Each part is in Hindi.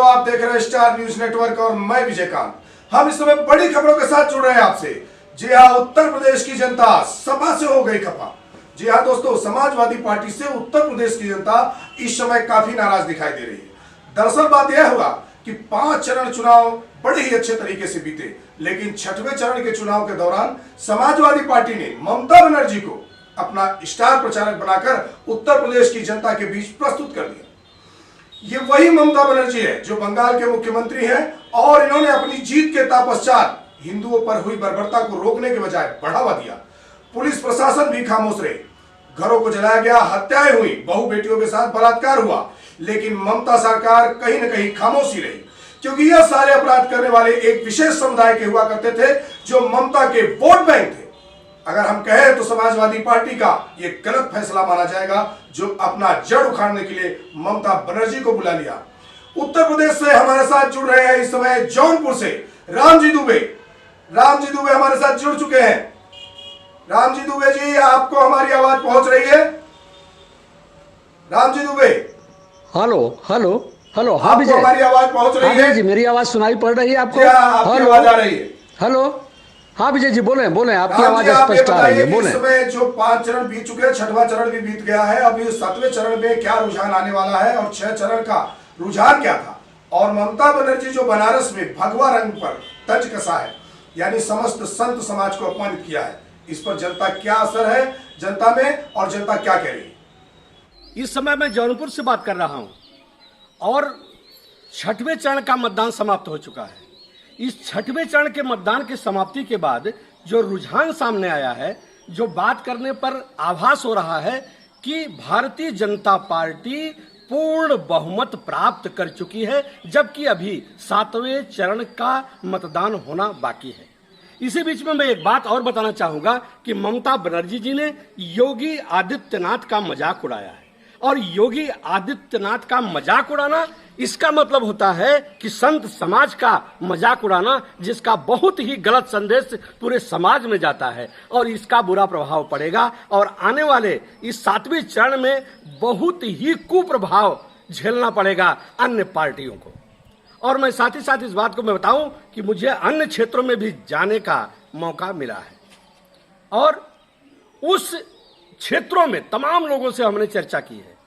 मित्रों, आप देख रहे हैं स्टार न्यूज नेटवर्क और मैं विजयकांत। हम इस समय बड़ी खबरों के साथ जुड़ रहे हैं आपसे। जी हाँ, उत्तर प्रदेश की जनता सपा से हो गई खफा। जी हाँ दोस्तों, समाजवादी पार्टी से उत्तर प्रदेश की जनता इस समय काफी नाराज दिखाई दे रही है। दरअसल बात यह हुआ कि 5 चरण चुनाव बड़े ही अच्छे तरीके से बीते, लेकिन 6वें चरण के चुनाव के दौरान समाजवादी पार्टी ने ममता बनर्जी को अपना स्टार प्रचारक बनाकर उत्तर प्रदेश की जनता के बीच प्रस्तुत कर दिया। ये वही ममता बनर्जी है जो बंगाल के मुख्यमंत्री हैं और इन्होंने अपनी जीत के तत्पश्चात हिंदुओं पर हुई बर्बरता को रोकने के बजाय बढ़ावा दिया। पुलिस प्रशासन भी खामोश रहे, घरों को जलाया गया, हत्याएं हुई, बहू बेटियों के साथ बलात्कार हुआ, लेकिन ममता सरकार कहीं न कहीं खामोश ही रही, क्योंकि यह सारे अपराध करने वाले एक विशेष समुदाय के हुआ करते थे जो ममता के वोट बैंक थे। अगर हम कहें तो समाजवादी पार्टी का यह गलत फैसला माना जाएगा जो अपना जड़ उखाड़ने के लिए ममता बनर्जी को बुला लिया। उत्तर प्रदेश से हमारे साथ जुड़ रहे हैं इस समय जौनपुर से रामजी दुबे हमारे साथ जुड़ चुके हैं। रामजी दुबे जी, आपको हमारी आवाज पहुंच रही है? Ramji Dubey, hello hello hello. हाँ आपको हमारी आवाज पहुंच रही है? जी, मेरी आवाज सुनाई पड़ रही है आपको? आपकी आवाज आ रही है? हेलो, हाँ विजय जी बोले आपकी आवाज स्पष्ट आ रही है, बोले। इस समय जो 5 चरण बीत चुके हैं, 6वां चरण भी बीत गया है, अभी 7वें चरण में क्या रुझान आने वाला है और 6 चरण का रुझान क्या था, और ममता बनर्जी जो बनारस में भगवा रंग पर तंज कसा है, यानी समस्त संत समाज को अपमानित किया है, इस पर जनता क्या असर है जनता में और जनता क्या कह रही है? इस समय मैं जौनपुर से बात कर रहा हूं और 6वें चरण का मतदान समाप्त हो चुका है। इस 6वें चरण के मतदान की समाप्ति के बाद जो रुझान सामने आया है, जो बात करने पर आभास हो रहा है कि भारतीय जनता पार्टी पूर्ण बहुमत प्राप्त कर चुकी है, जबकि अभी 7वें चरण का मतदान होना बाकी है। इसी बीच में मैं एक बात और बताना चाहूंगा कि ममता बनर्जी जी ने योगी आदित्यनाथ का मजाक उड़ाया है, और योगी आदित्यनाथ का मजाक उड़ाना इसका मतलब होता है कि संत समाज का मजाक उड़ाना, जिसका बहुत ही गलत संदेश पूरे समाज में जाता है, और इसका बुरा प्रभाव पड़ेगा और आने वाले इस 7वें चरण में बहुत ही कुप्रभाव झेलना पड़ेगा अन्य पार्टियों को। और मैं साथ ही साथ इस बात को मैं बताऊं कि मुझे अन्य क्षेत्रों में भी जाने का मौका मिला है और उस क्षेत्रों में तमाम लोगों से हमने चर्चा की है।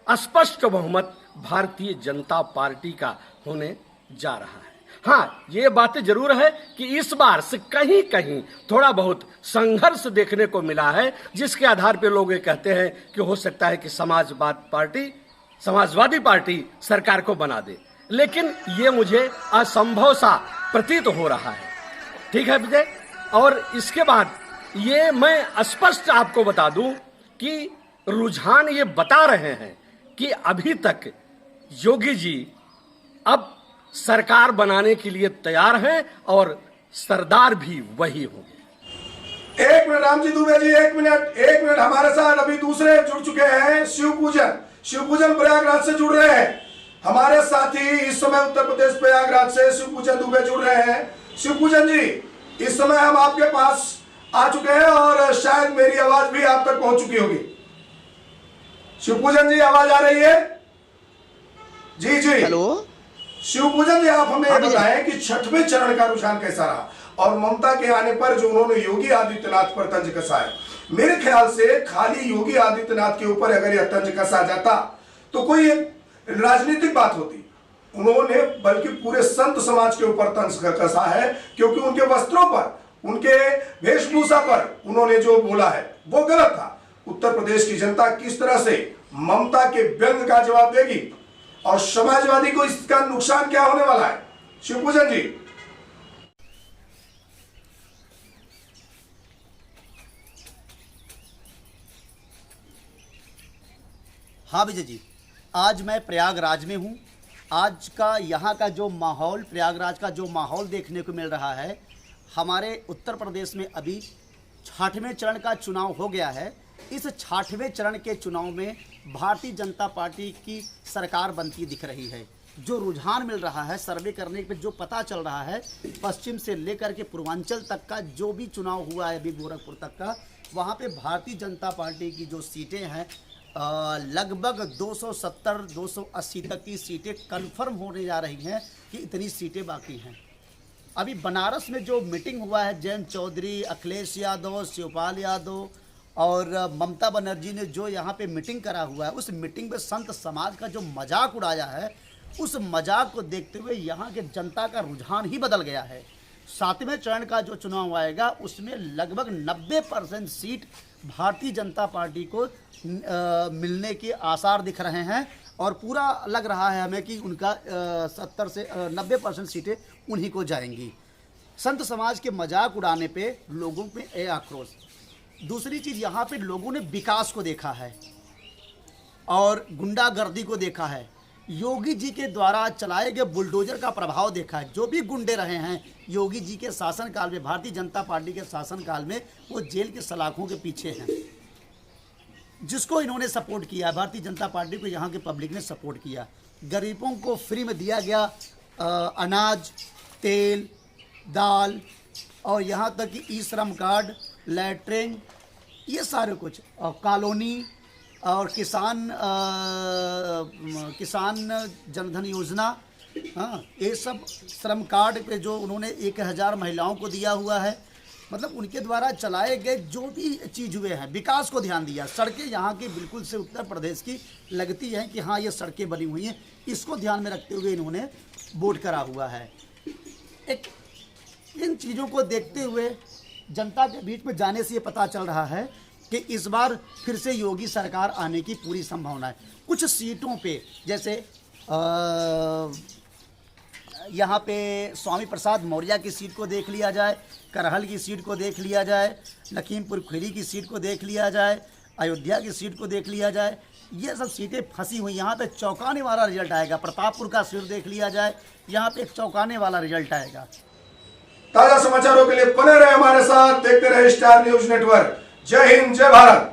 स्पष्ट बहुमत भारतीय जनता पार्टी का होने जा रहा है। हाँ, ये बातें जरूर है कि इस बार से कहीं कहीं थोड़ा बहुत संघर्ष देखने को मिला है, जिसके आधार पर लोग ये कहते हैं कि हो सकता है कि समाजवादी पार्टी सरकार को बना दे, लेकिन ये मुझे असंभव सा प्रतीत हो रहा है। ठीक है विजय, और इसके बाद ये मैं स्पष्ट आपको बता दूं कि रुझान ये बता रहे हैं कि अभी तक योगी जी अब सरकार बनाने के लिए तैयार हैं और सरदार भी वही होंगे। 1 मिनट रामजी दुबे जी, 1 मिनट हमारे साथ अभी दूसरे जुड़ चुके हैं। शिवपूजन प्रयागराज से जुड़ रहे हैं हमारे साथी। इस समय उत्तर प्रदेश प्रयागराज से शिवपूजन दुबे जुड़ रहे हैं। शिवपूजन जी, इस समय हम आपके पास आ चुके हैं और शायद मेरी आवाज भी आप तक पहुंच चुकी होगी। शिवपूजन जी, आवाज आ रही है? जी जी, हेलो शिवपूजन जी, आप हमें बताएं कि 6वें चरण का रुझान कैसा रहा और ममता के आने पर जो उन्होंने योगी आदित्यनाथ पर तंज कसा है। मेरे ख्याल से खाली योगी आदित्यनाथ के ऊपर अगर यह तंज कसा जाता तो कोई राजनीतिक बात होती। उन्होंने बल्कि पूरे संत समाज के ऊपर तंज कसा है, क्योंकि उनके वस्त्रों पर, उनके वेशभूषा पर उन्होंने जो बोला है वो गलत था। उत्तर प्रदेश की जनता किस तरह से ममता के व्यंग का जवाब देगी और समाजवादी को इसका नुकसान क्या होने वाला है? शिवपूजन जी। हाँ विजय जी, आज मैं प्रयागराज में हूँ। आज का यहाँ का जो माहौल, प्रयागराज का जो माहौल देखने को मिल रहा है, हमारे उत्तर प्रदेश में अभी 6वें चरण का चुनाव हो गया है। इस 6वें चरण के चुनाव में भारतीय जनता पार्टी की सरकार बनती दिख रही है। जो रुझान मिल रहा है सर्वे करने पे, जो पता चल रहा है, पश्चिम से लेकर के पूर्वांचल तक का जो भी चुनाव हुआ है अभी गोरखपुर तक का, वहाँ पे भारतीय जनता पार्टी की जो सीटें हैं लगभग 270-280 तक की सीटें कंफर्म होने जा रही हैं कि इतनी सीटें बाकी हैं। अभी बनारस में जो मीटिंग हुआ है, जयंत चौधरी, अखिलेश यादव, शिवपाल यादव और ममता बनर्जी ने जो यहाँ पे मीटिंग करा हुआ है, उस मीटिंग में संत समाज का जो मजाक उड़ाया है, उस मजाक को देखते हुए यहाँ के जनता का रुझान ही बदल गया है। 7वें चरण का जो चुनाव आएगा उसमें लगभग 90% सीट भारतीय जनता पार्टी को मिलने के आसार दिख रहे हैं और पूरा लग रहा है हमें कि उनका 70 से 90% सीटें उन्हीं को जाएंगी। संत समाज के मजाक उड़ाने पे लोगों में ए आक्रोश। दूसरी चीज़, यहाँ पे लोगों ने विकास को देखा है और गुंडागर्दी को देखा है। योगी जी के द्वारा चलाए गए बुलडोजर का प्रभाव देखा है। जो भी गुंडे रहे हैं योगी जी के शासनकाल में, भारतीय जनता पार्टी के शासनकाल में, वो जेल के सलाखों के पीछे हैं। जिसको इन्होंने सपोर्ट किया, भारतीय जनता पार्टी को यहाँ के पब्लिक ने सपोर्ट किया। गरीबों को फ्री में दिया गया अनाज, तेल, दाल और यहाँ तक कि ई श्रम कार्ड, लैट्रिन, ये सारे कुछ, और कॉलोनी और किसान जनधन योजना, हाँ, ये सब श्रम कार्ड पे जो उन्होंने 1000 महिलाओं को दिया हुआ है। मतलब उनके द्वारा चलाए गए जो भी चीज़ हुए हैं, विकास को ध्यान दिया। सड़कें यहाँ की बिल्कुल से उत्तर प्रदेश की लगती हैं कि हाँ ये सड़कें बनी हुई हैं, इसको ध्यान में रखते हुए इन्होंने वोट करा हुआ है। इन चीज़ों को देखते हुए जनता के बीच में जाने से ये पता चल रहा है कि इस बार फिर से योगी सरकार आने की पूरी संभावना है। कुछ सीटों पे, जैसे यहाँ पे स्वामी प्रसाद मौर्य की सीट को देख लिया जाए, करहल की सीट को देख लिया जाए, लखीमपुर खीरी की सीट को देख लिया जाए, अयोध्या की सीट को देख लिया जाए, ये सब सीटें फंसी हुई। यहाँ पे चौंकाने वाला रिजल्ट आएगा। प्रतापपुर का सीट देख लिया जाए, यहाँ पे एक चौंकाने वाला रिजल्ट आएगा। ताजा समाचारों के लिए बने रहे हमारे साथ, देखते रहे स्टार न्यूज नेटवर्क। जय हिंद, जय भारत।